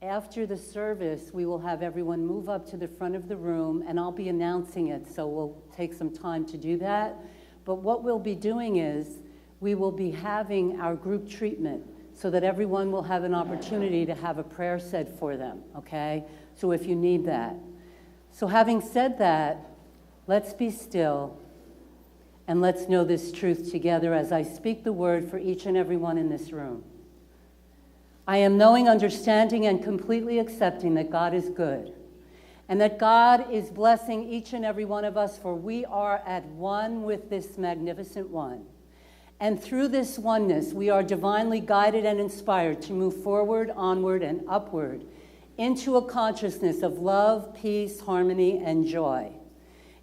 after the service, we will have everyone move up to the front of the room, and I'll be announcing it, so we'll take some time to do that. But what we'll be doing is we will be having our group treatment so that everyone will have an opportunity to have a prayer said for them, okay? So if you need that. So having said that, let's be still and let's know this truth together as I speak the word for each and every one in this room. I am knowing, understanding, and completely accepting that God is good and that God is blessing each and every one of us, for we are at one with this magnificent one. And through this oneness, we are divinely guided and inspired to move forward, onward, and upward into a consciousness of love, peace, harmony, and joy.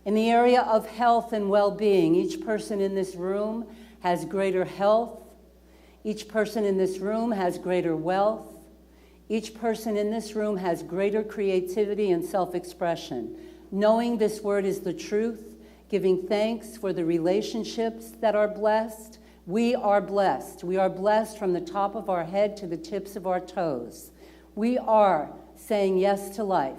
In the area of health and well-being, each person in this room has greater health. Each person in this room has greater wealth. Each person in this room has greater creativity and self-expression. Knowing this word is the truth, giving thanks for the relationships that are blessed. We are blessed. We are blessed from the top of our head to the tips of our toes. We are saying yes to life.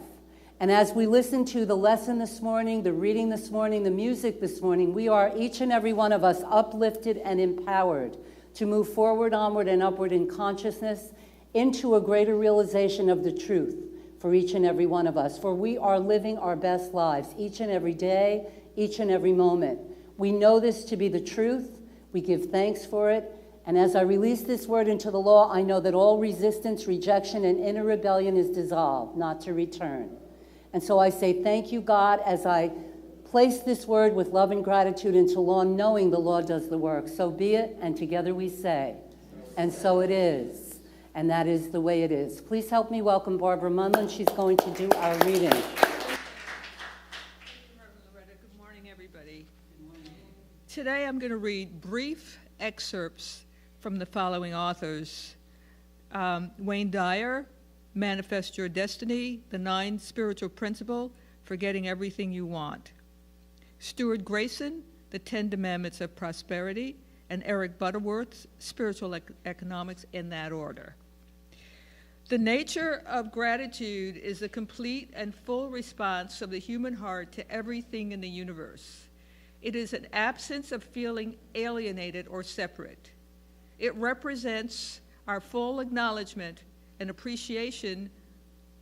And as we listen to the lesson this morning, the reading this morning, the music this morning, we are, each and every one of us, uplifted and empowered to move forward, onward, and upward in consciousness into a greater realization of the truth for each and every one of us. For we are living our best lives each and every day, each and every moment. We know this to be the truth. We give thanks for it. And as I release this word into the law, I know that all resistance, rejection, and inner rebellion is dissolved, not to return. And so I say thank you, God, as I place this word with love and gratitude into law, knowing the law does the work. So be it, and together we say, and so it is. And that is the way it is. Please help me welcome Barbara Munlin. She's going to do our reading. Thank you, Reverend Loretta. Good morning, everybody. Good morning. Today I'm going to read brief excerpts from the following authors. Wayne Dyer, Manifest Your Destiny, The 9 Spiritual Principles for Getting Everything You Want. Stuart Grayson, The 10 Commandments of Prosperity, and Eric Butterworth's Spiritual Economics, in that order. The nature of gratitude is a complete and full response of the human heart to everything in the universe. It is an absence of feeling alienated or separate. It represents our full acknowledgement and appreciation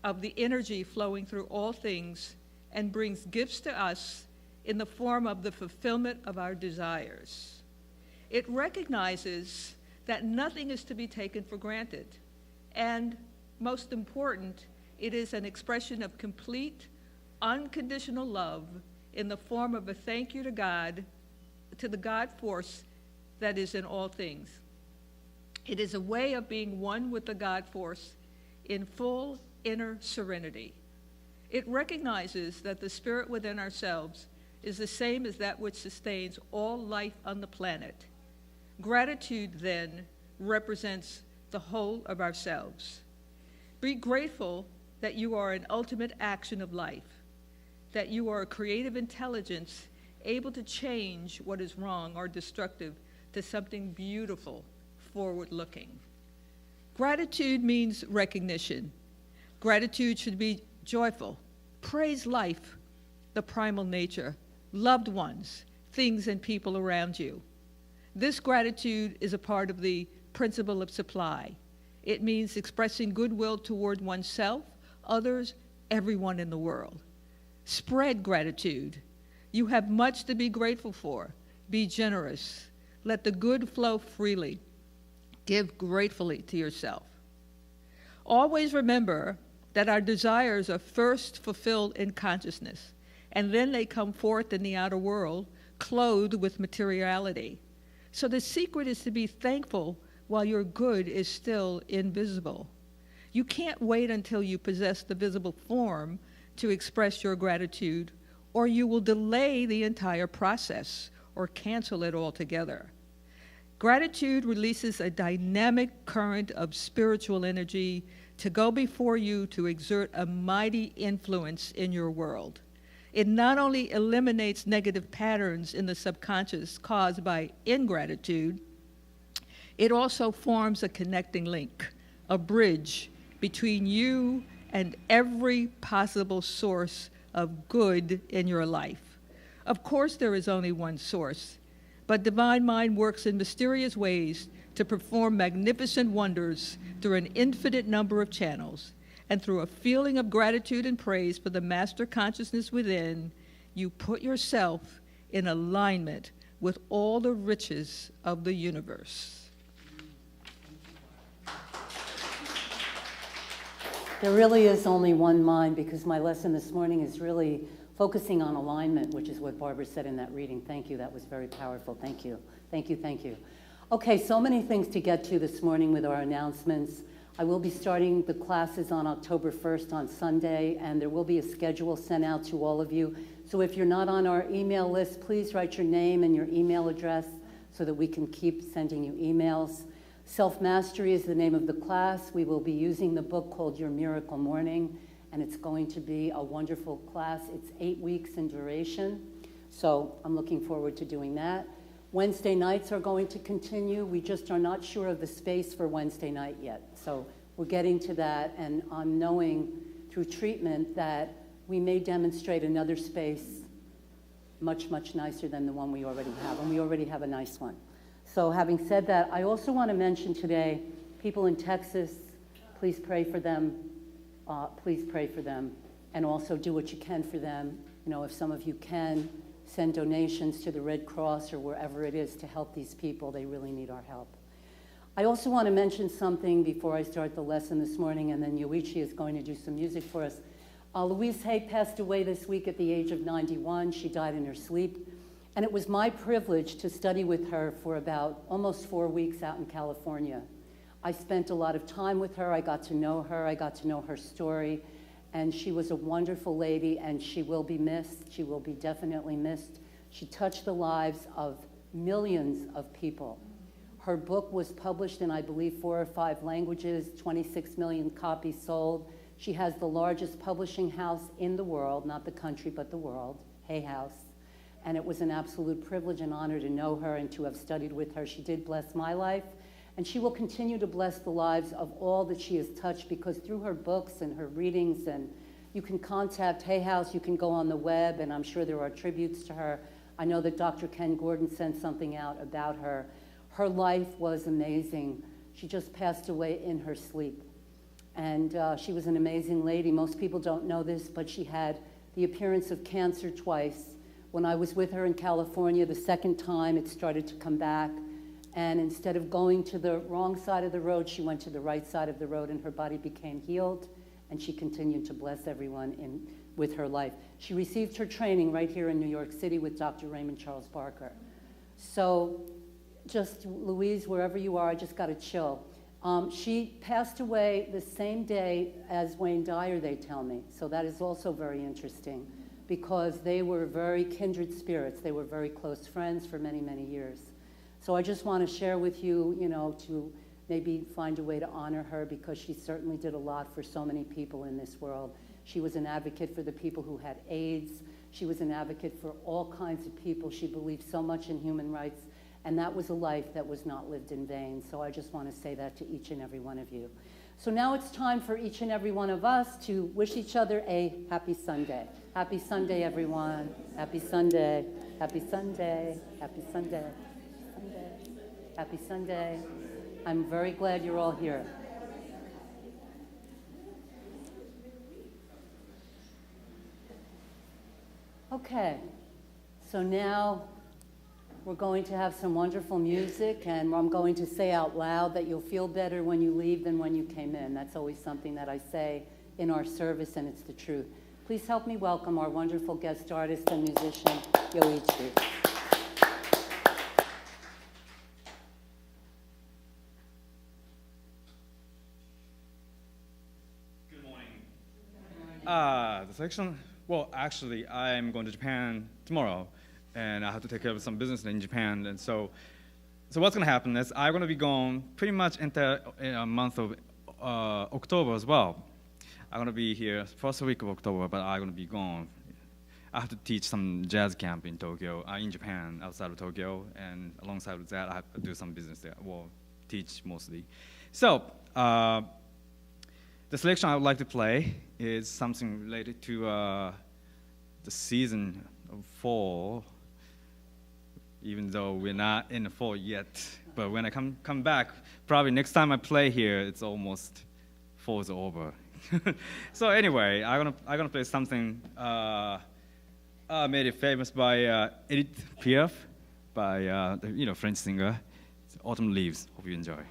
of the energy flowing through all things and brings gifts to us in the form of the fulfillment of our desires. It recognizes that nothing is to be taken for granted. And most important, it is an expression of complete, unconditional love in the form of a thank you to God, to the God force that is in all things. It is a way of being one with the God force in full inner serenity. It recognizes that the spirit within ourselves is the same as that which sustains all life on the planet. Gratitude, then, represents the whole of ourselves. Be grateful that you are an ultimate action of life, that you are a creative intelligence able to change what is wrong or destructive to something beautiful, forward-looking. Gratitude means recognition. Gratitude should be joyful. Praise life, the primal nature, loved ones, things and people around you. This gratitude is a part of the principle of supply. It means expressing goodwill toward oneself, others, everyone in the world. Spread gratitude. You have much to be grateful for. Be generous. Let the good flow freely. Give gratefully to yourself. Always remember that our desires are first fulfilled in consciousness, and then they come forth in the outer world, clothed with materiality. So the secret is to be thankful while your good is still invisible. You can't wait until you possess the visible form to express your gratitude, or you will delay the entire process or cancel it altogether. Gratitude releases a dynamic current of spiritual energy to go before you to exert a mighty influence in your world. It not only eliminates negative patterns in the subconscious caused by ingratitude, it also forms a connecting link, a bridge, between you and every possible source of good in your life. Of course, there is only one source, but Divine Mind works in mysterious ways to perform magnificent wonders through an infinite number of channels. And through a feeling of gratitude and praise for the master consciousness within, you put yourself in alignment with all the riches of the universe. There really is only one mind, because my lesson this morning is really focusing on alignment, which is what Barbara said in that reading. Thank you. That was very powerful. Thank you. Thank you. Thank you. Okay, so many things to get to this morning with our announcements. I will be starting the classes on October 1st on Sunday, and there will be a schedule sent out to all of you. So if you're not on our email list, please write your name and your email address so that we can keep sending you emails. Self-Mastery is the name of the class. We will be using the book called Your Miracle Morning, and it's going to be a wonderful class. It's 8 weeks in duration, so I'm looking forward to doing that. Wednesday nights are going to continue. We just are not sure of the space for Wednesday night yet, so we're getting to that, and I'm knowing through treatment that we may demonstrate another space much, much nicer than the one we already have, and we already have a nice one. So having said that, I also want to mention today, people in Texas, please pray for them. Please pray for them, and also do what you can for them. You know, if some of you can, send donations to the Red Cross or wherever it is to help these people. They really need our help. I also want to mention something before I start the lesson this morning, and then Yoichi is going to do some music for us. Louise Hay passed away this week at the age of 91. She died in her sleep. And it was my privilege to study with her for about almost 4 weeks out in California. I spent a lot of time with her. I got to know her. I got to know her story. And she was a wonderful lady, and she will be missed. She will be definitely missed. She touched the lives of millions of people. Her book was published in, I believe, 4 or 5 languages, 26 million copies sold. She has the largest publishing house in the world, not the country, but the world, Hay House. And it was an absolute privilege and honor to know her and to have studied with her. She did bless my life, and she will continue to bless the lives of all that she has touched, because through her books and her readings, and you can contact Hay House, you can go on the web, and I'm sure there are tributes to her. I know that Dr. Ken Gordon sent something out about her. Her life was amazing. She just passed away in her sleep. And she was an amazing lady. Most people don't know this, but she had the appearance of cancer twice. When I was with her in California, the second time it started to come back. And instead of going to the wrong side of the road, she went to the right side of the road, and her body became healed. And she continued to bless everyone with her life. She received her training right here in New York City with Dr. Raymond Charles Barker. So just, Louise, wherever you are, I just got to chill. She passed away the same day as Wayne Dyer, they tell me. So that is also very interesting, because they were very kindred spirits. They were very close friends for many, many years. So I just want to share with you, you know, to maybe find a way to honor her, because she certainly did a lot for so many people in this world. She was an advocate for the people who had AIDS. She was an advocate for all kinds of people. She believed so much in human rights, and that was a life that was not lived in vain. So I just want to say that to each and every one of you. So now it's time for each and every one of us to wish each other a happy Sunday. Happy Sunday, everyone. Happy Sunday. Happy Sunday. Happy Sunday. Sunday. Happy Sunday. I'm very glad you're all here. Okay, so now we're going to have some wonderful music, and I'm going to say out loud that you'll feel better when you leave than when you came in. That's always something that I say in our service, and it's the truth. Please help me welcome our wonderful guest artist and musician, Yoichi. Good morning. The section, well, actually, I'm going to Japan tomorrow, and I have to take care of some business in Japan. And so what's going to happen is I'm going to be gone pretty much entire month of October as well. I'm going to be here first week of October, but I'm going to be gone. I have to teach some jazz camp in Tokyo, in Japan, outside of Tokyo, and alongside with that, I have to do some business there, well, teach mostly. So the selection I would like to play is something related to the season of fall, even though we're not in the fall yet. But when I come back, probably next time I play here, it's almost fall's over. So anyway, I'm gonna play something made it famous by Edith Piaf, by the French singer. It's Autumn Leaves. Hope you enjoy.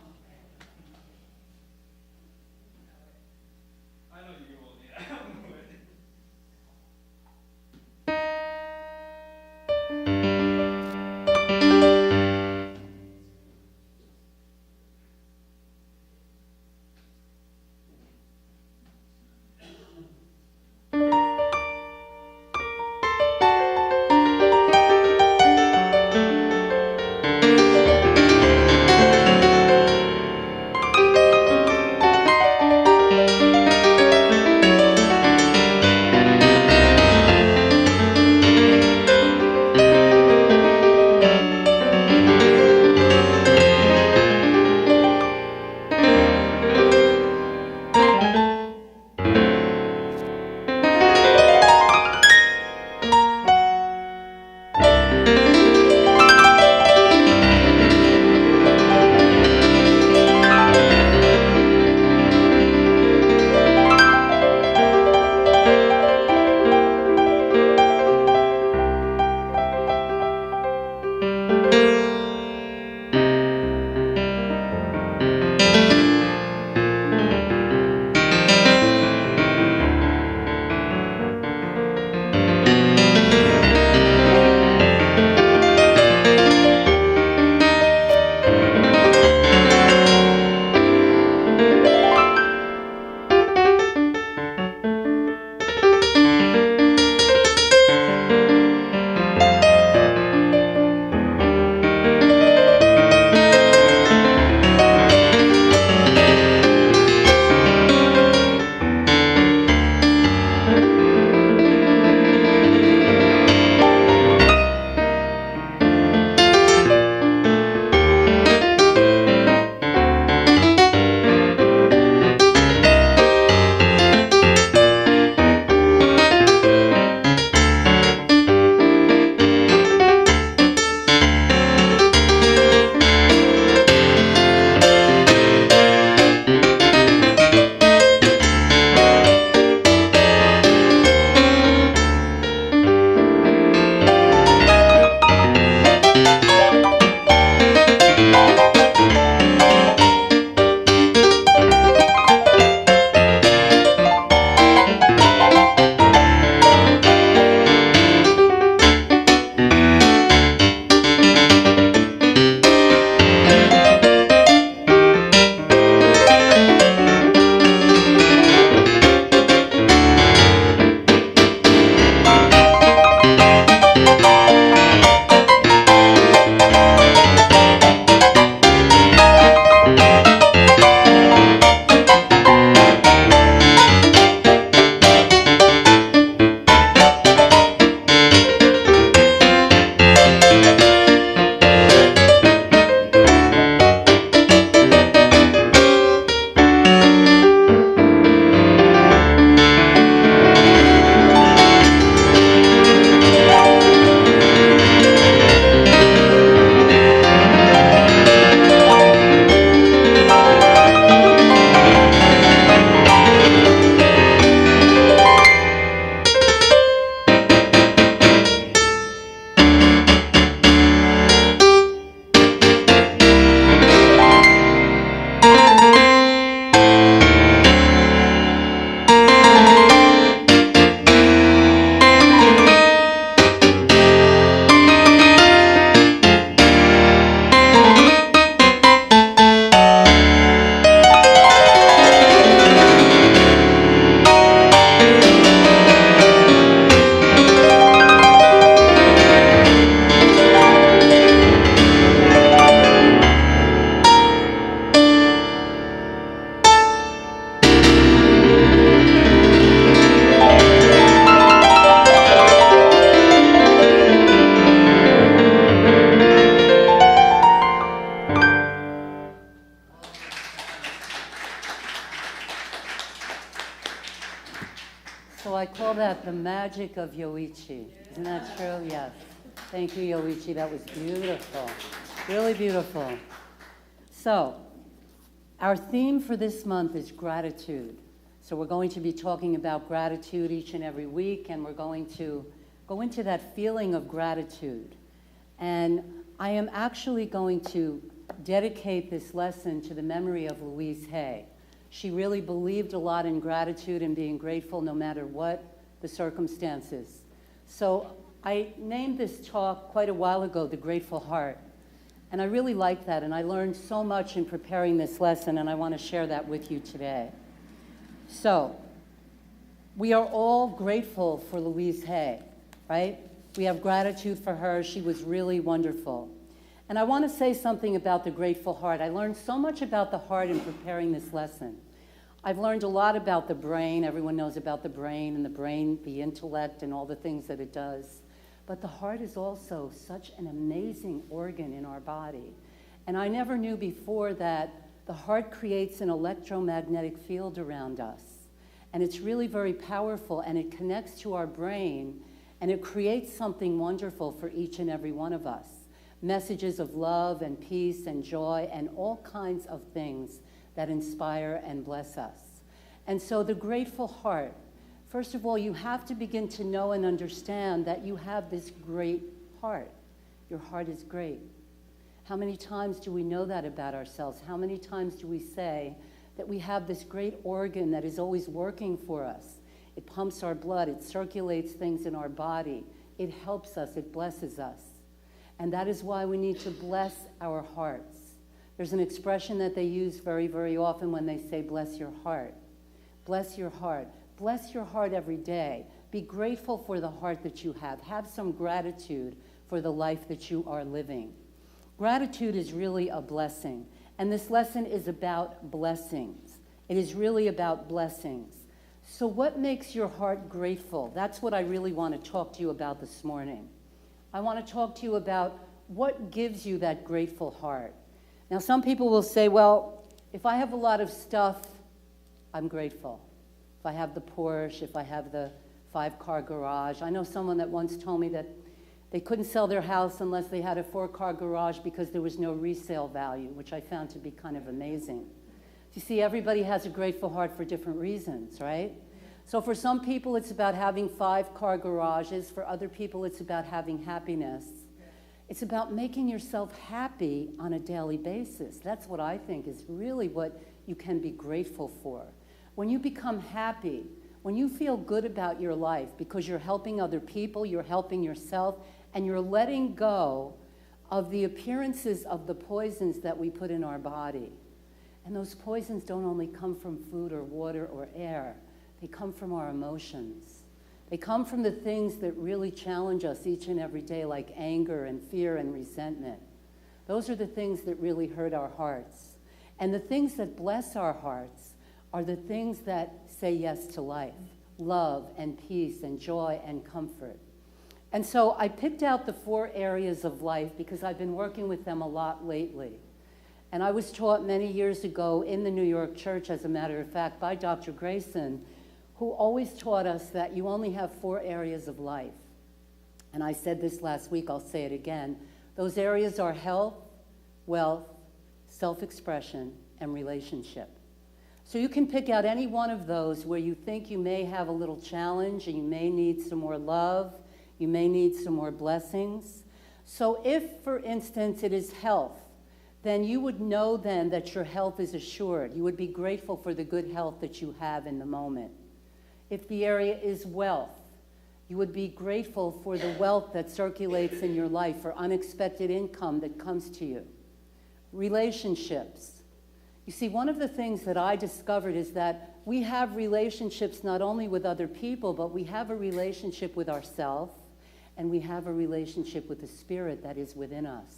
So I call that the magic of Yoichi. Isn't that true? Yes. Thank you, Yoichi. That was beautiful. Really beautiful. So, our theme for this month is gratitude. So we're going to be talking about gratitude each and every week, and we're going to go into that feeling of gratitude. And I am actually going to dedicate this lesson to the memory of Louise Hay. She really believed a lot in gratitude and being grateful no matter what the circumstances. So I named this talk quite a while ago, The Grateful Heart. And I really like that, and I learned so much in preparing this lesson, and I want to share that with you today. So, we are all grateful for Louise Hay, right? We have gratitude for her. She was really wonderful. And I want to say something about the grateful heart. I learned so much about the heart in preparing this lesson. I've learned a lot about the brain. Everyone knows about the brain, the intellect, and all the things that it does. But the heart is also such an amazing organ in our body. And I never knew before that the heart creates an electromagnetic field around us. And it's really very powerful, and it connects to our brain, and it creates something wonderful for each and every one of us. Messages of love and peace and joy and all kinds of things that inspire and bless us. And so the grateful heart, first of all, you have to begin to know and understand that you have this great heart. Your heart is great. How many times do we know that about ourselves? How many times do we say that we have this great organ that is always working for us? It pumps our blood, it circulates things in our body, it helps us, it blesses us. And that is why we need to bless our hearts. There's an expression that they use very, very often when they say, bless your heart. Bless your heart. Bless your heart every day. Be grateful for the heart that you have. Have some gratitude for the life that you are living. Gratitude is really a blessing. And this lesson is about blessings. It is really about blessings. So what makes your heart grateful? That's what I really want to talk to you about this morning. I want to talk to you about what gives you that grateful heart. Now, some people will say, well, if I have a lot of stuff, I'm grateful. If I have the Porsche, if I have the 5-car garage. I know someone that once told me that they couldn't sell their house unless they had a 4-car garage because there was no resale value, which I found to be kind of amazing. You see, everybody has a grateful heart for different reasons, right? So for some people, it's about having 5-car garages. For other people, it's about having happiness. It's about making yourself happy on a daily basis. That's what I think is really what you can be grateful for. When you become happy, when you feel good about your life because you're helping other people, you're helping yourself, and you're letting go of the appearances of the poisons that we put in our body. And those poisons don't only come from food or water or air. They come from our emotions. They come from the things that really challenge us each and every day, like anger and fear and resentment. Those are the things that really hurt our hearts. And the things that bless our hearts are the things that say yes to life, love and peace and joy and comfort. And so I picked out the 4 areas of life because I've been working with them a lot lately. And I was taught many years ago in the New York church, as a matter of fact, by Dr. Grayson, who always taught us that you only have 4 areas of life. And I said this last week, I'll say it again. Those areas are health, wealth, self-expression, and relationship. So you can pick out any one of those where you think you may have a little challenge and you may need some more love, you may need some more blessings. So if, for instance, it is health, then you would know then that your health is assured. You would be grateful for the good health that you have in the moment. If the area is wealth, you would be grateful for the wealth that circulates in your life, for unexpected income that comes to you. Relationships. You see, one of the things that I discovered is that we have relationships not only with other people, but we have a relationship with ourselves, and we have a relationship with the spirit that is within us.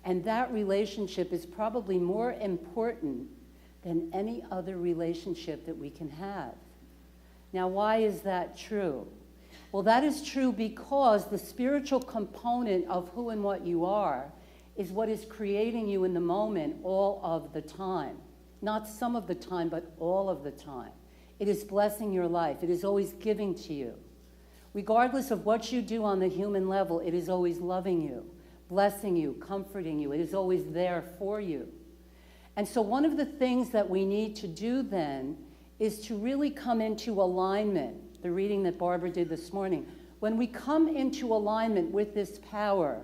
And that relationship is probably more important than any other relationship that we can have. Now, why is that true? Well, that is true because the spiritual component of who and what you are is what is creating you in the moment all of the time. Not some of the time, but all of the time. It is blessing your life. It is always giving to you. Regardless of what you do on the human level, it is always loving you, blessing you, comforting you. It is always there for you. And so one of the things that we need to do then is to really come into alignment, the reading that Barbara did this morning. When we come into alignment with this power,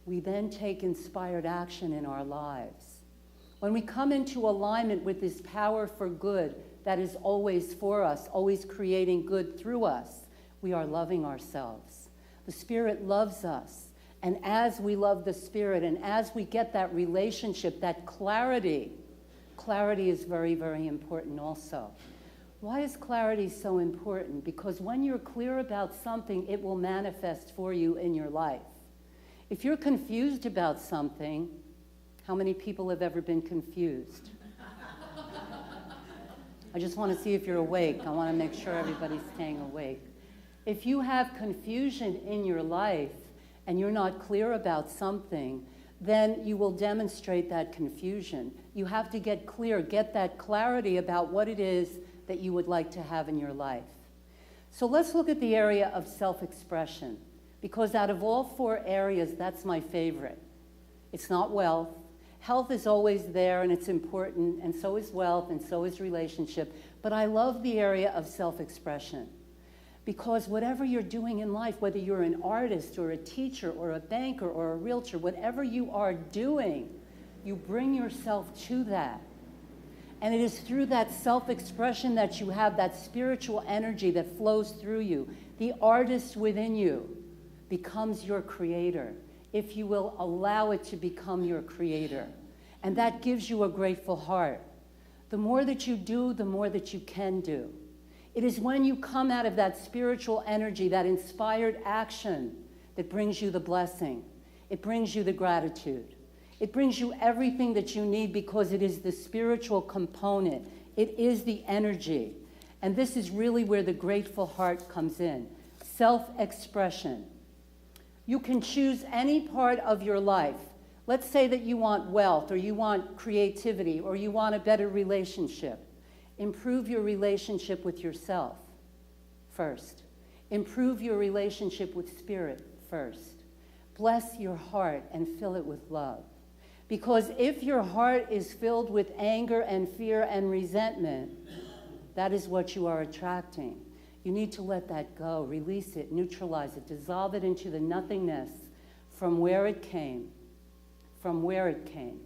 we then take inspired action in our lives. When we come into alignment with this power for good that is always for us, always creating good through us, we are loving ourselves. The Spirit loves us. And as we love the Spirit and as we get that relationship, that clarity is very, very important also. Why is clarity so important? Because when you're clear about something, it will manifest for you in your life. If you're confused about something, how many people have ever been confused? I just want to see if you're awake. I want to make sure everybody's staying awake. If you have confusion in your life and you're not clear about something, then you will demonstrate that confusion. You have to get clear, get that clarity about what it is that you would like to have in your life. So let's look at the area of self-expression, because out of all four areas, that's my favorite. It's not wealth. Health is always there and it's important, and so is wealth, and so is relationship. But I love the area of self-expression. Because whatever you're doing in life, whether you're an artist or a teacher or a banker or a realtor, whatever you are doing, you bring yourself to that. And it is through that self-expression that you have that spiritual energy that flows through you. The artist within you becomes your creator, if you will allow it to become your creator. And that gives you a grateful heart. The more that you do, the more that you can do. It is when you come out of that spiritual energy, that inspired action, that brings you the blessing. It brings you the gratitude. It brings you everything that you need because it is the spiritual component. It is the energy. And this is really where the grateful heart comes in. Self-expression. You can choose any part of your life. Let's say that you want wealth, or you want creativity, or you want a better relationship. Improve your relationship with yourself first. Improve your relationship with Spirit first. Bless your heart and fill it with love. Because if your heart is filled with anger and fear and resentment, that is what you are attracting. You need to let that go, release it, neutralize it, dissolve it into the nothingness from where it came. From where it came.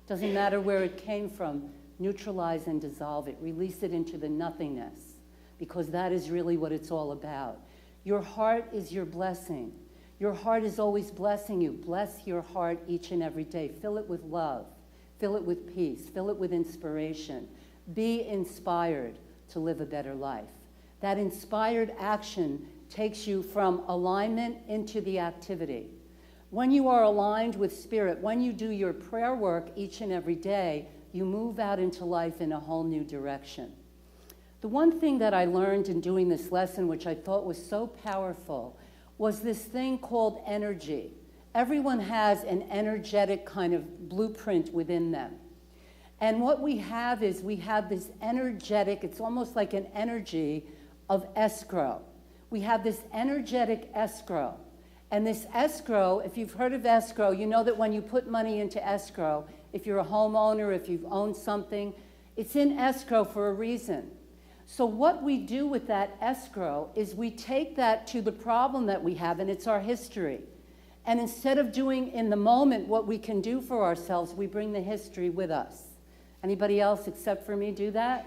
Doesn't matter where it came from. Neutralize and dissolve it. Release it into the nothingness, because that is really what it's all about. Your heart is your blessing. Your heart is always blessing you. Bless your heart each and every day. Fill it with love. Fill it with peace. Fill it with inspiration. Be inspired to live a better life. That inspired action takes you from alignment into the activity. When you are aligned with Spirit, when you do your prayer work each and every day, you move out into life in a whole new direction. The one thing that I learned in doing this lesson, which I thought was so powerful, was this thing called energy. Everyone has an energetic kind of blueprint within them. And what we have is we have this energetic, it's almost like an energy of escrow. We have this energetic escrow. And this escrow, if you've heard of escrow, you know that when you put money into escrow, if you're a homeowner, if you've owned something, it's in escrow for a reason. So what we do with that escrow is we take that to the problem that we have, and it's our history. And instead of doing in the moment what we can do for ourselves, we bring the history with us. Anybody else except for me do that?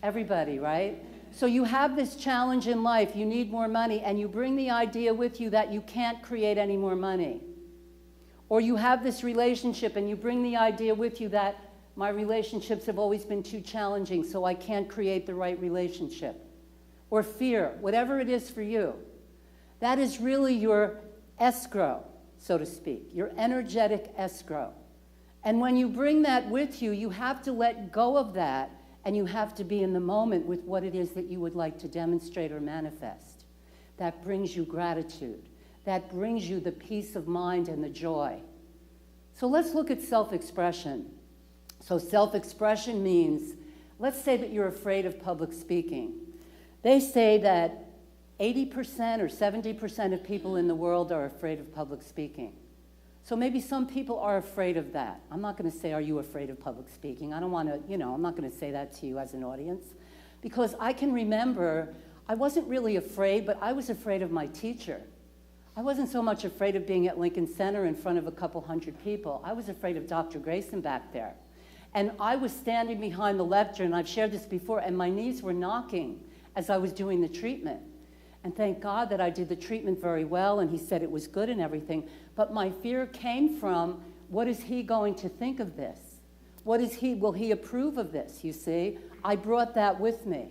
Everybody, right? So you have this challenge in life, you need more money, and you bring the idea with you that you can't create any more money. Or you have this relationship and you bring the idea with you that my relationships have always been too challenging, so I can't create the right relationship. Or fear, whatever it is for you. That is really your escrow, so to speak, your energetic escrow. And when you bring that with you, you have to let go of that, and you have to be in the moment with what it is that you would like to demonstrate or manifest. That brings you gratitude. That brings you the peace of mind and the joy. So let's look at self-expression. So self-expression means Let's say that you're afraid of public speaking. They say that 80% or 70% of people in the world are afraid of public speaking. So maybe some people are afraid of that. I'm not going to say, are you afraid of public speaking? I don't want to, I'm not going to say that to you as an audience. Because I can remember, I wasn't really afraid, but I was afraid of my teacher. I wasn't so much afraid of being at Lincoln Center in front of a couple hundred people. I was afraid of Dr. Grayson back there. And I was standing behind the lectern, and I've shared this before, and my knees were knocking as I was doing the treatment. And thank God that I did the treatment very well, and he said it was good and everything. But my fear came from, what is he going to think of this? Will he approve of this, you see? I brought that with me.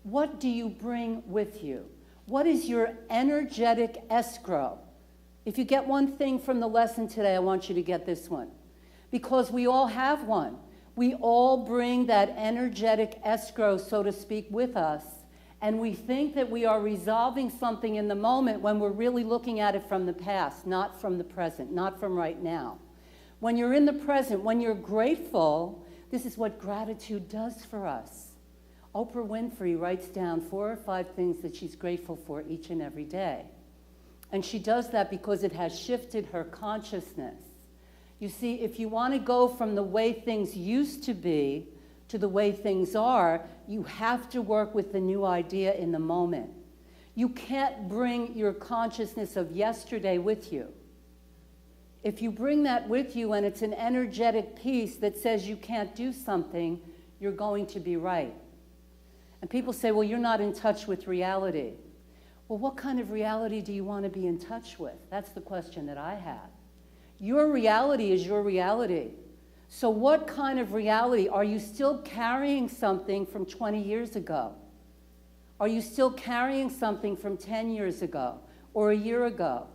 What do you bring with you? What is your energetic escrow? If you get one thing from the lesson today, I want you to get this one. Because we all have one. We all bring that energetic escrow, so to speak, with us. And we think that we are resolving something in the moment when we're really looking at it from the past, not from the present, not from right now. When you're in the present, when you're grateful, this is what gratitude does for us. Oprah Winfrey writes down 4 or 5 things that she's grateful for each and every day. And she does that because it has shifted her consciousness. You see, if you want to go from the way things used to be to the way things are, you have to work with the new idea in the moment. You can't bring your consciousness of yesterday with you. If you bring that with you and it's an energetic piece that says you can't do something, you're going to be right. And people say, well, you're not in touch with reality. Well, what kind of reality do you want to be in touch with? That's the question that I have. Your reality is your reality. So what kind of reality? Are you still carrying something from 20 years ago? Are you still carrying something from 10 years ago or a year ago?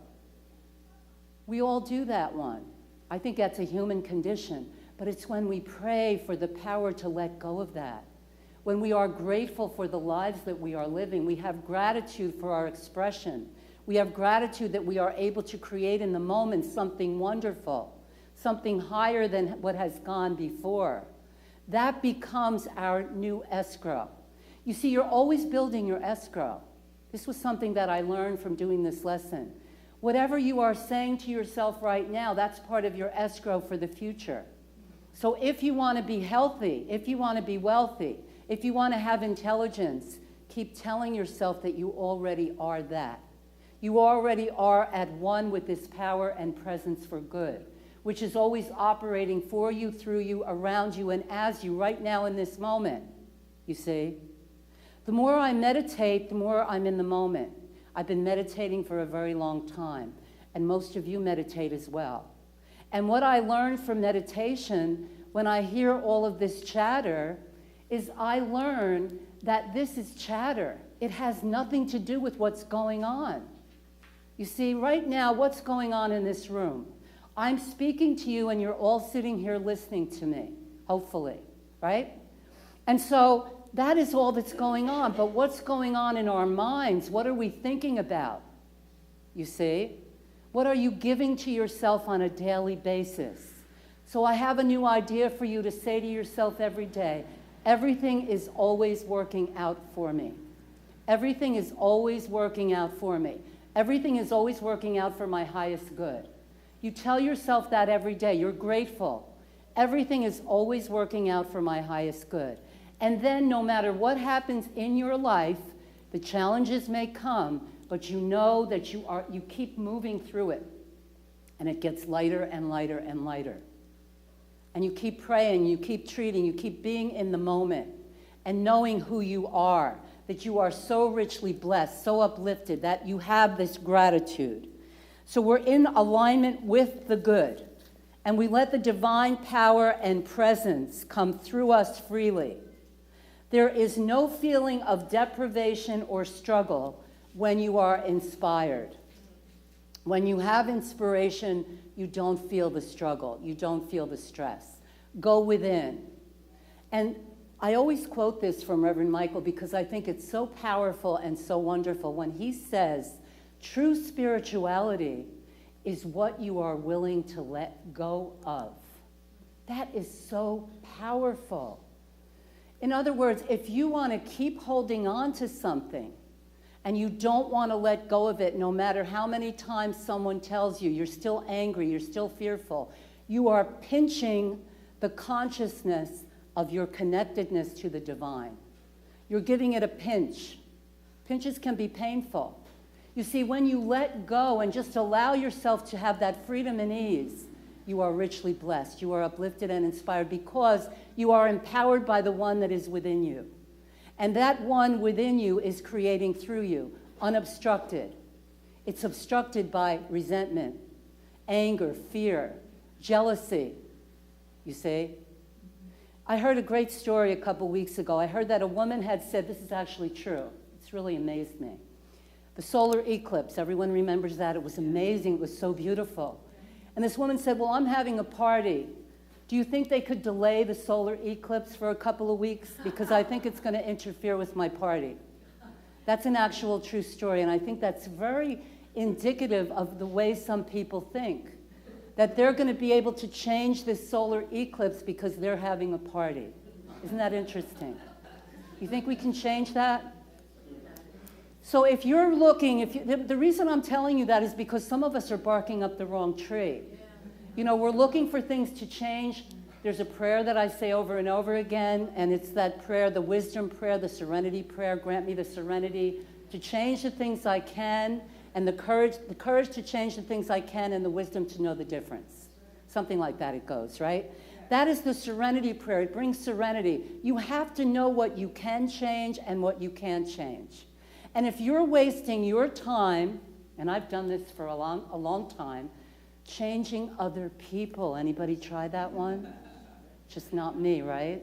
We all do that one. I think that's a human condition, but it's when we pray for the power to let go of that. When we are grateful for the lives that we are living, we have gratitude for our expression. We have gratitude that we are able to create in the moment something wonderful, something higher than what has gone before. That becomes our new escrow. You see, you're always building your escrow. This was something that I learned from doing this lesson. Whatever you are saying to yourself right now, that's part of your escrow for the future. So if you want to be healthy, if you want to be wealthy, if you want to have intelligence, keep telling yourself that you already are that. You already are at one with this power and presence for good, which is always operating for you, through you, around you, and as you right now in this moment, you see? The more I meditate, the more I'm in the moment. I've been meditating for a very long time, and most of you meditate as well. And what I learned from meditation, when I hear all of this chatter, is I learn that this is chatter. It has nothing to do with what's going on. You see, right now, what's going on in this room? I'm speaking to you, and you're all sitting here listening to me, hopefully, right? And so that is all that's going on. But what's going on in our minds? What are we thinking about? You see? What are you giving to yourself on a daily basis? So I have a new idea for you to say to yourself every day. Everything is always working out for me. Everything is always working out for me. Everything is always working out for my highest good. You tell yourself that every day. You're grateful. Everything is always working out for my highest good. And then no matter what happens in your life, the challenges may come, but you know that you keep moving through it. And it gets lighter and lighter and lighter. And you keep praying, you keep treating, you keep being in the moment and knowing who you are, that you are so richly blessed, so uplifted, that you have this gratitude. So we're in alignment with the good, and we let the divine power and presence come through us freely. There is no feeling of deprivation or struggle when you are inspired. When you have inspiration, you don't feel the struggle. You don't feel the stress. Go within. And I always quote this from Reverend Michael because I think it's so powerful and so wonderful when he says, true spirituality is what you are willing to let go of. That is so powerful. In other words, if you want to keep holding on to something and you don't want to let go of it, no matter how many times someone tells you, you're still angry, you're still fearful, you are pinching the consciousness of your connectedness to the divine. You're giving it a pinch. Pinches can be painful. You see, when you let go and just allow yourself to have that freedom and ease, you are richly blessed. You are uplifted and inspired because you are empowered by the one that is within you. And that one within you is creating through you, unobstructed. It's obstructed by resentment, anger, fear, jealousy, you see. I heard a great story a couple weeks ago. I heard that a woman had said, this is actually true. It's really amazed me. The solar eclipse, everyone remembers that. It was amazing. It was so beautiful. And this woman said, well, I'm having a party. Do you think they could delay the solar eclipse for a couple of weeks? Because I think it's going to interfere with my party. That's an actual true story, and I think that's very indicative of the way some people think, that they're going to be able to change this solar eclipse because they're having a party. Isn't that interesting? You think we can change that? So if you're looking, the reason I'm telling you that is because some of us are barking up the wrong tree. You know, we're looking for things to change. There's a prayer that I say over and over again, and it's that prayer, the wisdom prayer, the serenity prayer. Grant me the serenity to change the things I can, and the courage to change the things I can, and the wisdom to know the difference. Something like that it goes, right? That is the serenity prayer. It brings serenity. You have to know what you can change and what you can't change. And if you're wasting your time, and I've done this for a long time, changing other people. Anybody try that one? Just not me, right?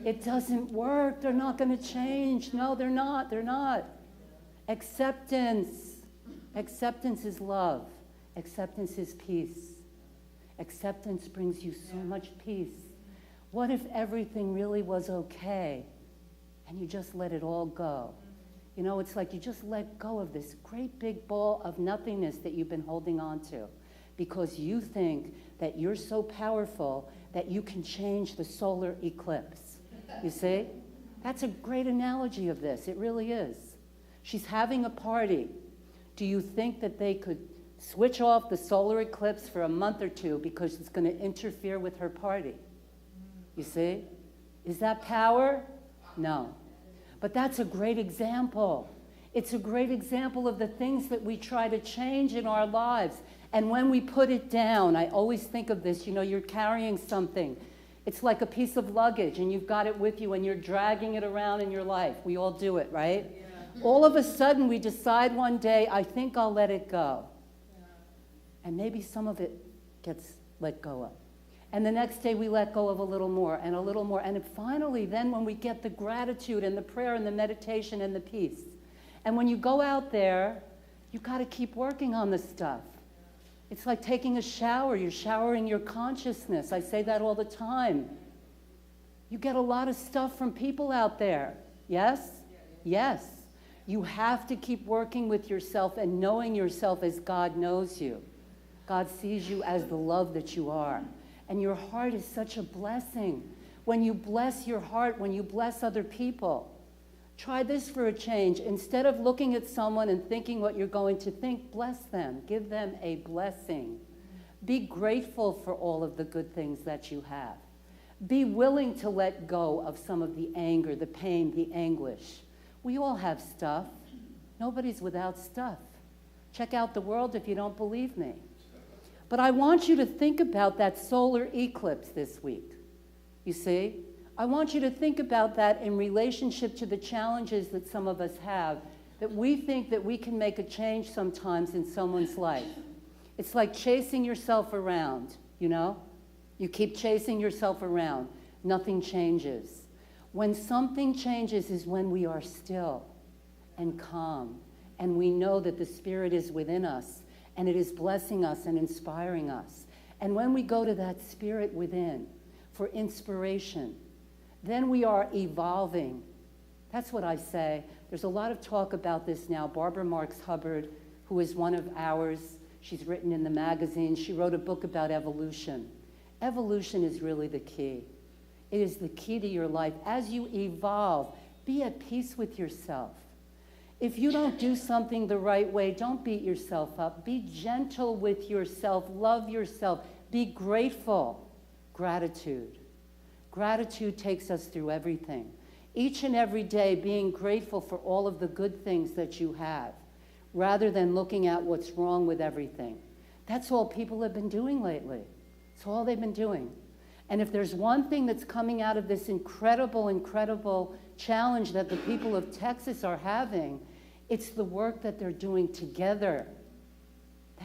It doesn't work. They're not going to change. No, they're not. They're not. Acceptance. Acceptance is love. Acceptance is peace. Acceptance brings you so much peace. What if everything really was okay and you just let it all go? You know, it's like you just let go of this great big ball of nothingness that you've been holding on to because you think that you're so powerful that you can change the solar eclipse. You see? That's a great analogy of this. It really is. She's having a party. Do you think that they could switch off the solar eclipse for a month or two because it's going to interfere with her party? You see? Is that power? No. But that's a great example. It's a great example of the things that we try to change in our lives. And when we put it down, I always think of this, you know, you're carrying something. It's like a piece of luggage, and you've got it with you, and you're dragging it around in your life. We all do it, right? Yeah. All of a sudden, we decide one day, I think I'll let it go. Yeah. And maybe some of it gets let go of. And the next day we let go of a little more and a little more. And finally, then when we get the gratitude and the prayer and the meditation and the peace. And when you go out there, you've got to keep working on this stuff. It's like taking a shower. You're showering your consciousness. I say that all the time. You get a lot of stuff from people out there. Yes? Yes. You have to keep working with yourself and knowing yourself as God knows you. God sees you as the love that you are. And your heart is such a blessing. When you bless your heart, when you bless other people, try this for a change. Instead of looking at someone and thinking what you're going to think, bless them. Give them a blessing. Be grateful for all of the good things that you have. Be willing to let go of some of the anger, the pain, the anguish. We all have stuff. Nobody's without stuff. Check out the world if you don't believe me. But I want you to think about that solar eclipse this week. You see? I want you to think about that in relationship to the challenges that some of us have, that we think that we can make a change sometimes in someone's life. It's like chasing yourself around, you know? You keep chasing yourself around. Nothing changes. When something changes is when we are still and calm, and we know that the Spirit is within us, and it is blessing us and inspiring us. And when we go to that Spirit within for inspiration, then we are evolving. That's what I say. There's a lot of talk about this now. Barbara Marx Hubbard, who is one of ours, she's written in the magazine, she wrote a book about evolution. Evolution is really the key. It is the key to your life. As you evolve, be at peace with yourself. If you don't do something the right way, don't beat yourself up. Be gentle with yourself. Love yourself. Be grateful. Gratitude. Gratitude takes us through everything. Each and every day, being grateful for all of the good things that you have, rather than looking at what's wrong with everything. That's all people have been doing lately. It's all they've been doing. And if there's one thing that's coming out of this incredible, incredible challenge that the people of Texas are having, it's the work that they're doing together.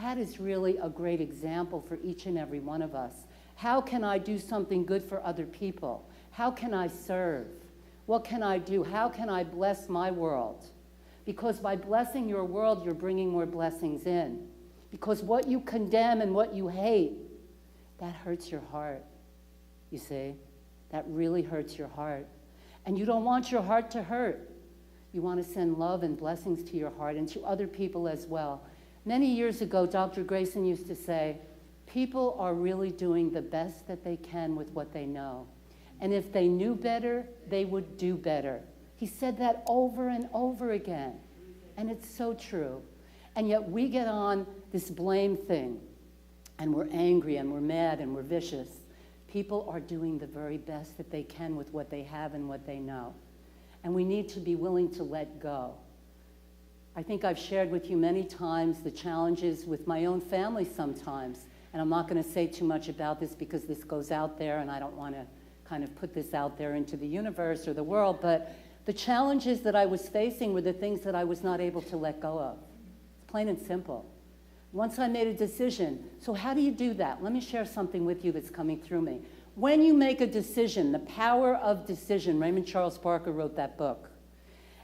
That is really a great example for each and every one of us. How can I do something good for other people? How can I serve? What can I do? How can I bless my world? Because by blessing your world, you're bringing more blessings in. Because what you condemn and what you hate, that hurts your heart. You see? That really hurts your heart. And you don't want your heart to hurt. You want to send love and blessings to your heart and to other people as well. Many years ago, Dr. Grayson used to say, people are really doing the best that they can with what they know. And if they knew better, they would do better. He said that over and over again. And it's so true. And yet we get on this blame thing. And we're angry and we're mad and we're vicious. People are doing the very best that they can with what they have and what they know. And we need to be willing to let go. I think I've shared with you many times the challenges with my own family sometimes. And I'm not going to say too much about this because this goes out there and I don't want to kind of put this out there into the universe or the world. But the challenges that I was facing were the things that I was not able to let go of. It's plain and simple. Once I made a decision, so how do you do that? Let me share something with you that's coming through me. When you make a decision, the power of decision, Raymond Charles Parker wrote that book.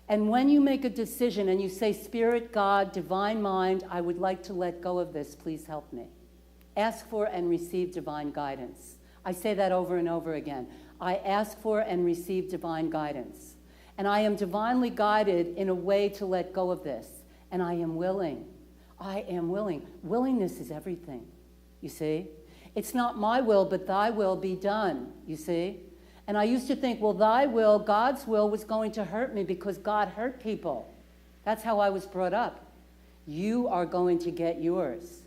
And when you make a decision and you say, Spirit, God, divine mind, I would like to let go of this, please help me. Ask for and receive divine guidance. I say that over and over again. I ask for and receive divine guidance. And I am divinely guided in a way to let go of this. And I am willing. I am willing. Willingness is everything, you see? It's not my will, but thy will be done, you see? And I used to think, well, thy will, God's will, was going to hurt me because God hurt people. That's how I was brought up. You are going to get yours.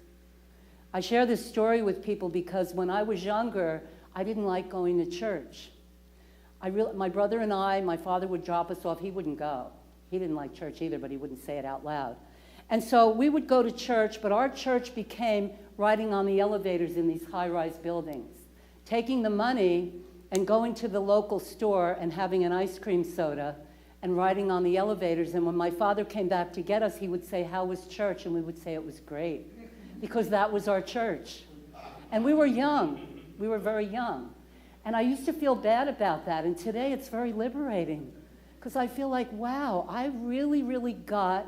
I share this story with people because when I was younger, I didn't like going to church. My brother and I, my father would drop us off. He wouldn't go. He didn't like church either, but he wouldn't say it out loud. And so we would go to church, but our church became riding on the elevators in these high-rise buildings, taking the money and going to the local store and having an ice cream soda and riding on the elevators. And when my father came back to get us, he would say, how was church? And we would say it was great, because that was our church. And we were young. We were very young. And I used to feel bad about that. And today it's very liberating, because I feel like, wow, I really, really got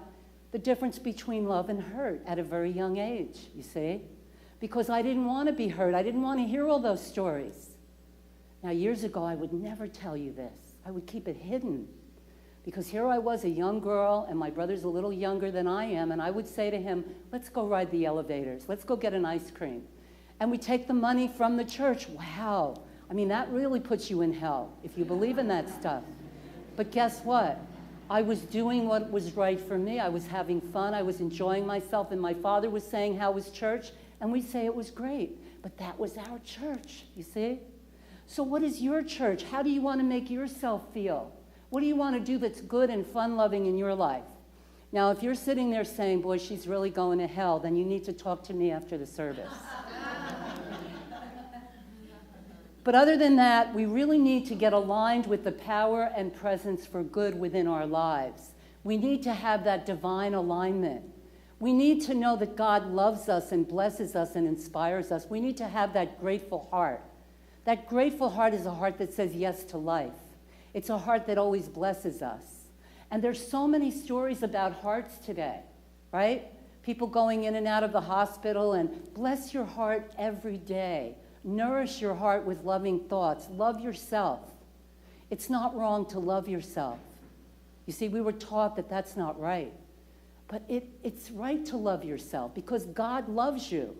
the difference between love and hurt at a very young age, you see? Because I didn't want to be hurt. I didn't want to hear all those stories. Now, years ago, I would never tell you this. I would keep it hidden. Because here I was, a young girl, and my brother's a little younger than I am, and I would say to him, let's go ride the elevators. Let's go get an ice cream. And we take the money from the church. Wow. I mean, that really puts you in hell, if you believe in that stuff. But guess what? I was doing what was right for me. I was having fun. I was enjoying myself. And my father was saying, how was church? And we say it was great. But that was our church, you see? So what is your church? How do you want to make yourself feel? What do you want to do that's good and fun-loving in your life? Now, if you're sitting there saying, boy, she's really going to hell, then you need to talk to me after the service. But other than that, we really need to get aligned with the power and presence for good within our lives. We need to have that divine alignment. We need to know that God loves us and blesses us and inspires us. We need to have that grateful heart. That grateful heart is a heart that says yes to life. It's a heart that always blesses us. And there's so many stories about hearts today, right? People going in and out of the hospital, and bless your heart every day. Nourish your heart with loving thoughts. Love yourself. It's not wrong to love yourself. You see, we were taught that that's not right. But it's right to love yourself because God loves you.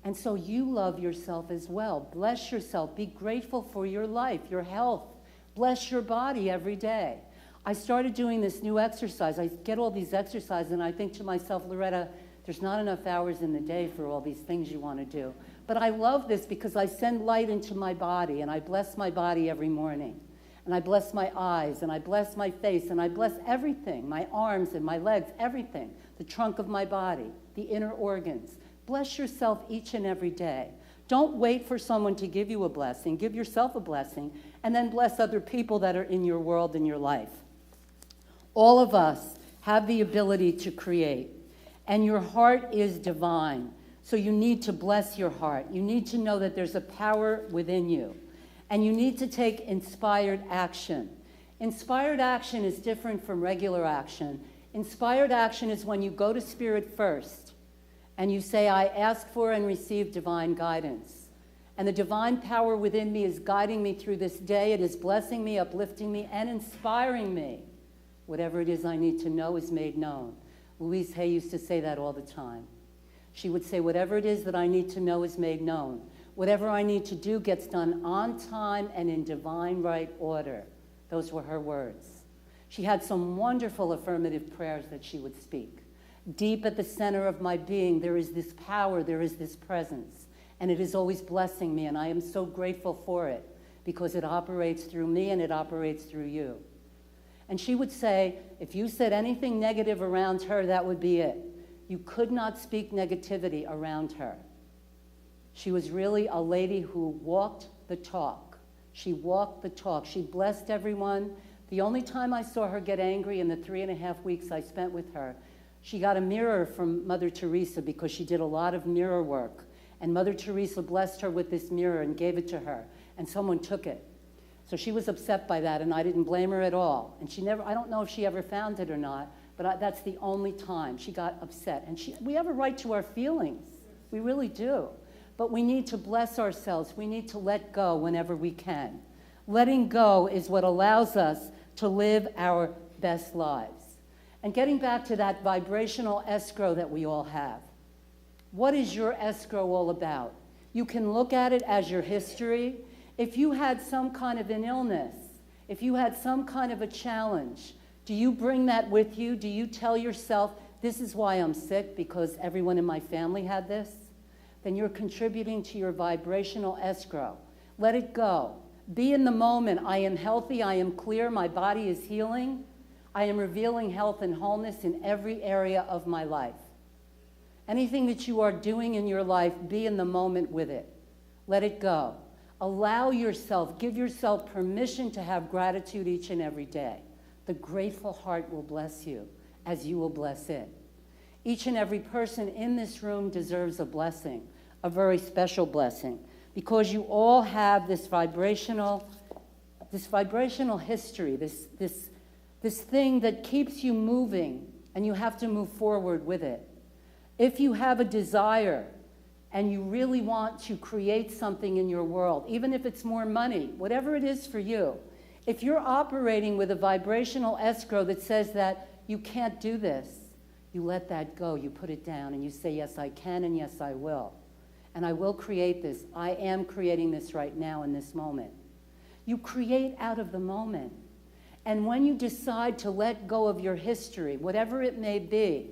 And so you love yourself as well. Bless yourself. Be grateful for your life, your health. Bless your body every day. I started doing this new exercise. I get all these exercises, and I think to myself, Loretta, there's not enough hours in the day for all these things you want to do. But I love this because I send light into my body, and I bless my body every morning. And I bless my eyes, and I bless my face, and I bless everything, my arms and my legs, everything, the trunk of my body, the inner organs. Bless yourself each and every day. Don't wait for someone to give you a blessing. Give yourself a blessing, and then bless other people that are in your world, in your life. All of us have the ability to create, and your heart is divine. So you need to bless your heart. You need to know that there's a power within you, and you need to take inspired action. Inspired action is different from regular action. Inspired action is when you go to Spirit first, and you say, I ask for and receive divine guidance. And the divine power within me is guiding me through this day. It is blessing me, uplifting me, and inspiring me. Whatever it is I need to know is made known. Louise Hay used to say that all the time. She would say, whatever it is that I need to know is made known. Whatever I need to do gets done on time and in divine right order. Those were her words. She had some wonderful affirmative prayers that she would speak. Deep at the center of my being, there is this power, there is this presence, and it is always blessing me, and I am so grateful for it because it operates through me and it operates through you. And she would say, if you said anything negative around her, that would be it. You could not speak negativity around her. She was really a lady who walked the talk. She walked the talk. She blessed everyone. The only time I saw her get angry in the 3.5 weeks I spent with her, she got a mirror from Mother Teresa because she did a lot of mirror work. And Mother Teresa blessed her with this mirror and gave it to her. And someone took it. So she was upset by that, and I didn't blame her at all. And she never, I don't know if she ever found it or not, but that's the only time she got upset. And we have a right to our feelings. We really do. But we need to bless ourselves. We need to let go whenever we can. Letting go is what allows us to live our best lives. And getting back to that vibrational escrow that we all have. What is your escrow all about? You can look at it as your history. If you had some kind of an illness, if you had some kind of a challenge, do you bring that with you? Do you tell yourself, this is why I'm sick, because everyone in my family had this? Then you're contributing to your vibrational escrow. Let it go. Be in the moment. I am healthy. I am clear. My body is healing. I am revealing health and wholeness in every area of my life. Anything that you are doing in your life, be in the moment with it. Let it go. Allow yourself, give yourself permission to have gratitude each and every day. The grateful heart will bless you as you will bless it. Each and every person in this room deserves a blessing, a very special blessing, because you all have this vibrational history, this thing that keeps you moving, and you have to move forward with it. If you have a desire and you really want to create something in your world, even if it's more money, whatever it is for you, if you're operating with a vibrational escrow that says that you can't do this, you let that go, you put it down, and you say, yes, I can, and yes, I will. And I will create this. I am creating this right now in this moment. You create out of the moment. And when you decide to let go of your history, whatever it may be,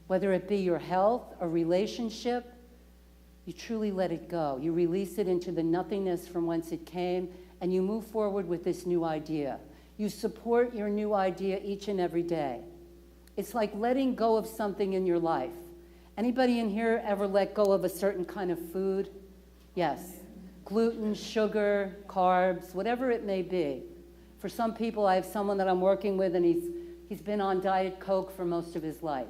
whether it be your health, a relationship, you truly let it go. You release it into the nothingness from whence it came, and you move forward with this new idea. You support your new idea each and every day. It's like letting go of something in your life. Anybody in here ever let go of a certain kind of food? Yes. Gluten, sugar, carbs, whatever it may be. For some people, I have someone that I'm working with, and he's been on Diet Coke for most of his life.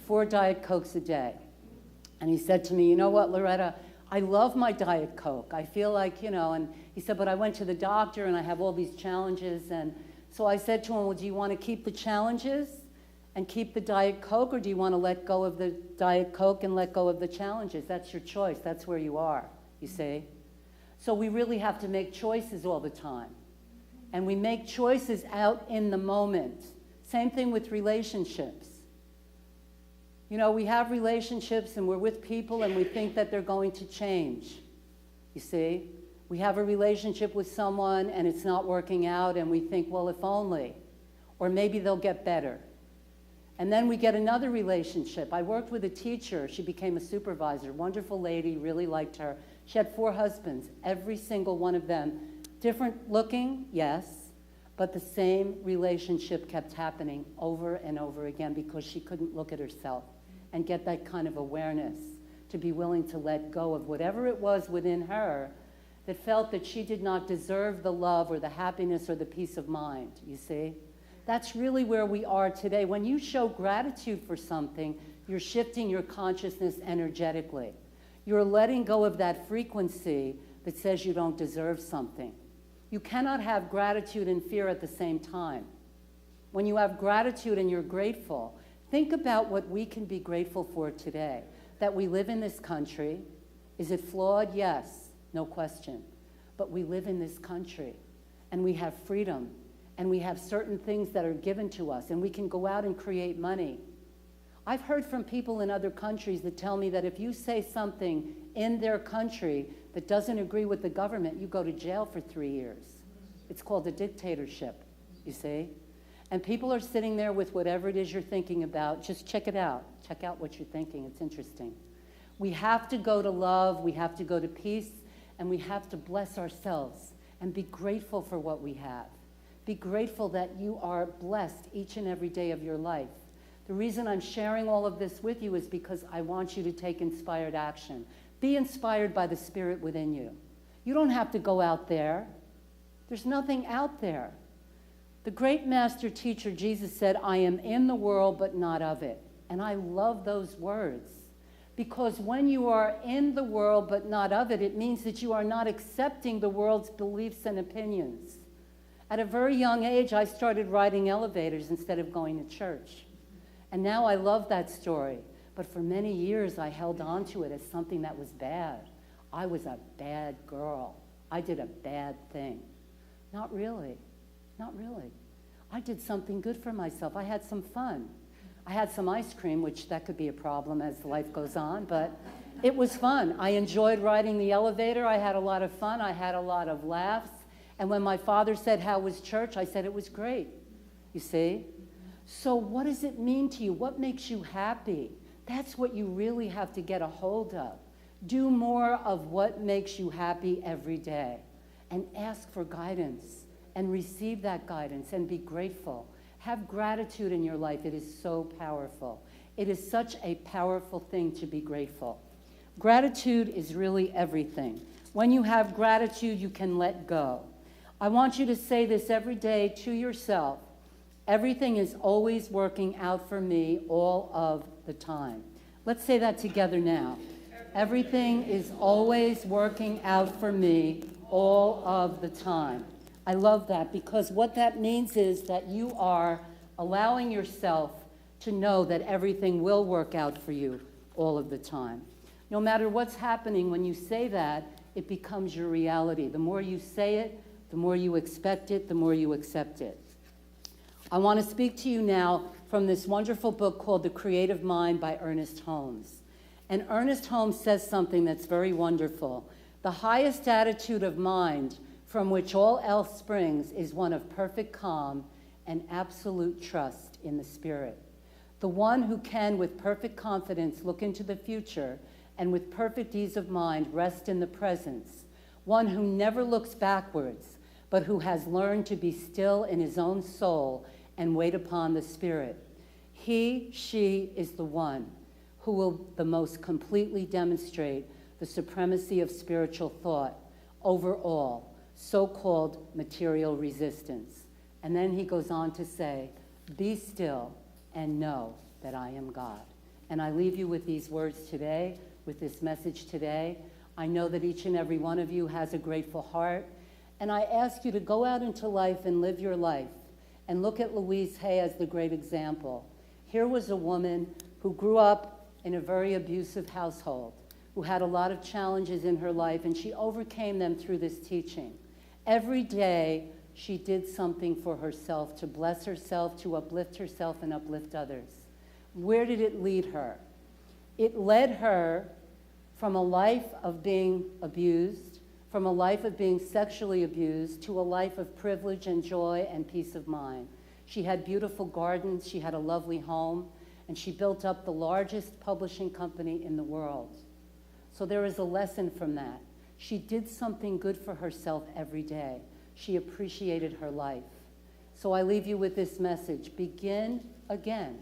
4 Diet Cokes a day. And he said to me, you know what, Loretta, I love my Diet Coke. I feel like, and he said, but I went to the doctor and I have all these challenges. And so I said to him, well, do you want to keep the challenges and keep the Diet Coke, or do you want to let go of the Diet Coke and let go of the challenges? That's your choice. That's where you are, you see. So we really have to make choices all the time. And we make choices out in the moment. Same thing with relationships. You know, we have relationships and we're with people and we think that they're going to change. You see? We have a relationship with someone and it's not working out and we think, well, if only. Or maybe they'll get better. And then we get another relationship. I worked with a teacher. She became a supervisor. Wonderful lady, really liked her. She had 4 husbands, every single one of them. Different looking, yes, but the same relationship kept happening over and over again because she couldn't look at herself and get that kind of awareness to be willing to let go of whatever it was within her that felt that she did not deserve the love or the happiness or the peace of mind, you see? That's really where we are today. When you show gratitude for something, you're shifting your consciousness energetically. You're letting go of that frequency that says you don't deserve something. You cannot have gratitude and fear at the same time. When you have gratitude and you're grateful, think about what we can be grateful for today. That we live in this country. Is it flawed? Yes, no question. But we live in this country, and we have freedom, and we have certain things that are given to us, and we can go out and create money. I've heard from people in other countries that tell me that if you say something in their country that doesn't agree with the government, you go to jail for 3 years. It's called a dictatorship, you see? And people are sitting there with whatever it is you're thinking about. Just check it out. Check out what you're thinking. It's interesting. We have to go to love, we have to go to peace, and we have to bless ourselves and be grateful for what we have. Be grateful that you are blessed each and every day of your life. The reason I'm sharing all of this with you is because I want you to take inspired action. Be inspired by the Spirit within you. You don't have to go out there. There's nothing out there. The great master teacher, Jesus, said, I am in the world, but not of it. And I love those words. Because when you are in the world, but not of it, it means that you are not accepting the world's beliefs and opinions. At a very young age, I started riding elevators instead of going to church. And now I love that story. But for many years, I held on to it as something that was bad. I was a bad girl. I did a bad thing. Not really. Not really. I did something good for myself. I had some fun. I had some ice cream, which that could be a problem as life goes on, but it was fun. I enjoyed riding the elevator. I had a lot of fun. I had a lot of laughs. And when my father said, how was church? I said, it was great. You see? So what does it mean to you? What makes you happy? That's what you really have to get a hold of. Do more of what makes you happy every day and ask for guidance and receive that guidance and be grateful. Have gratitude in your life. It is so powerful. It is such a powerful thing to be grateful. Gratitude is really everything. When you have gratitude, you can let go. I want you to say this every day to yourself. Everything is always working out for me all of the time. Let's say that together now. Everything is always working out for me all of the time. I love that because what that means is that you are allowing yourself to know that everything will work out for you all of the time. No matter what's happening, when you say that, it becomes your reality. The more you say it, the more you expect it, the more you accept it. I want to speak to you now from this wonderful book called The Creative Mind by Ernest Holmes. And Ernest Holmes says something that's very wonderful. The highest attitude of mind from which all else springs is one of perfect calm and absolute trust in the Spirit. The one who can with perfect confidence look into the future and with perfect ease of mind rest in the presence. One who never looks backwards, but who has learned to be still in his own soul and wait upon the Spirit. He, she is the one who will the most completely demonstrate the supremacy of spiritual thought over all so-called material resistance. And then he goes on to say, be still and know that I am God. And I leave you with these words today, with this message today. I know that each and every one of you has a grateful heart. And I ask you to go out into life and live your life. And look at Louise Hay as the great example. Here was a woman who grew up in a very abusive household, who had a lot of challenges in her life, and she overcame them through this teaching. Every day, she did something for herself, to bless herself, to uplift herself, and uplift others. where did it lead her? It led her from a life of being abused, from a life of being sexually abused, to a life of privilege and joy and peace of mind. She had beautiful gardens, she had a lovely home, and she built up the largest publishing company in the world. So there is a lesson from that. She did something good for herself every day. She appreciated her life. So I leave you with this message. Begin again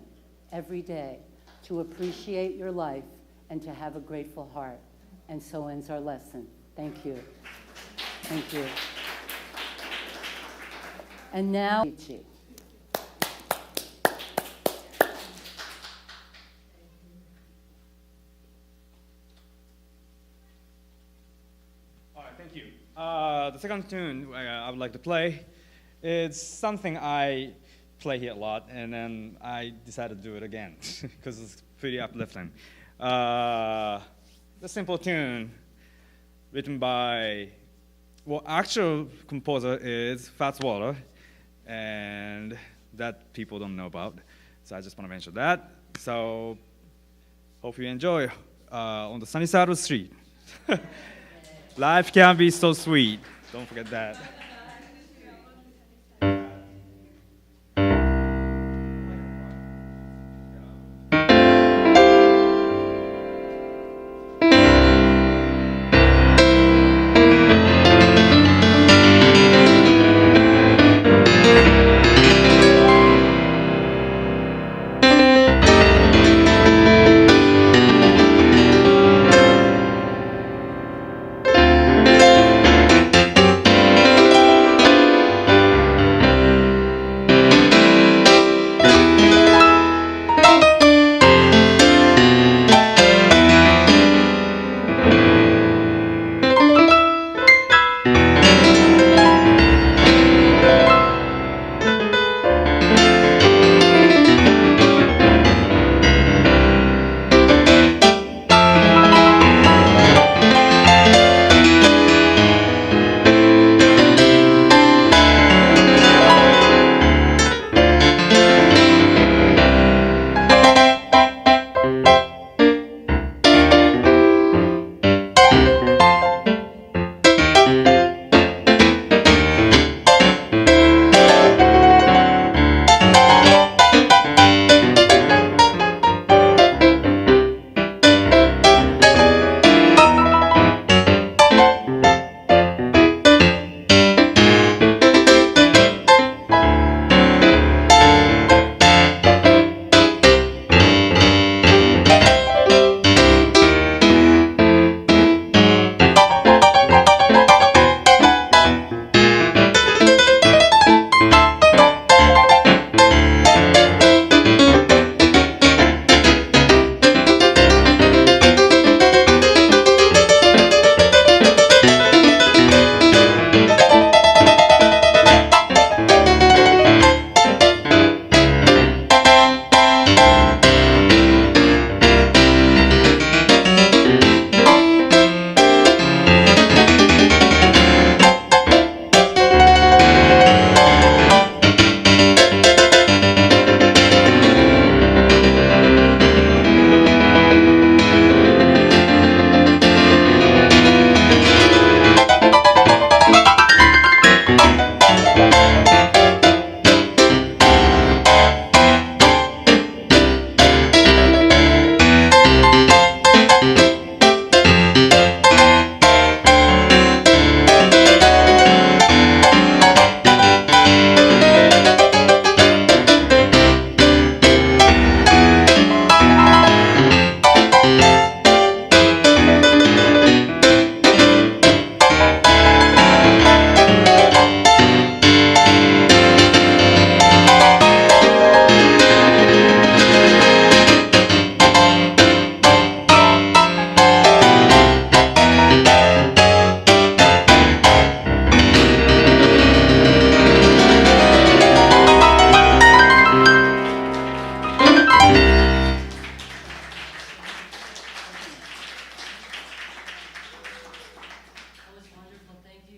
every day to appreciate your life and to have a grateful heart. And so ends our lesson. Thank you. Thank you. And now, Ichi. All right, thank you. The second tune I would like to play, it's something I play here a lot, and then I decided to do it again because it's pretty uplifting. The simple tune written by, well, actual composer is Fats Water, and that people don't know about. So I just want to mention that. So hope you enjoy On the Sunny Side of the Street. Life can be so sweet. Don't forget that.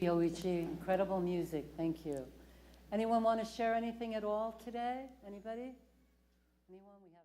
Yoichi, incredible music, thank you. Anyone want to share anything at all today? Anybody? Anyone? We have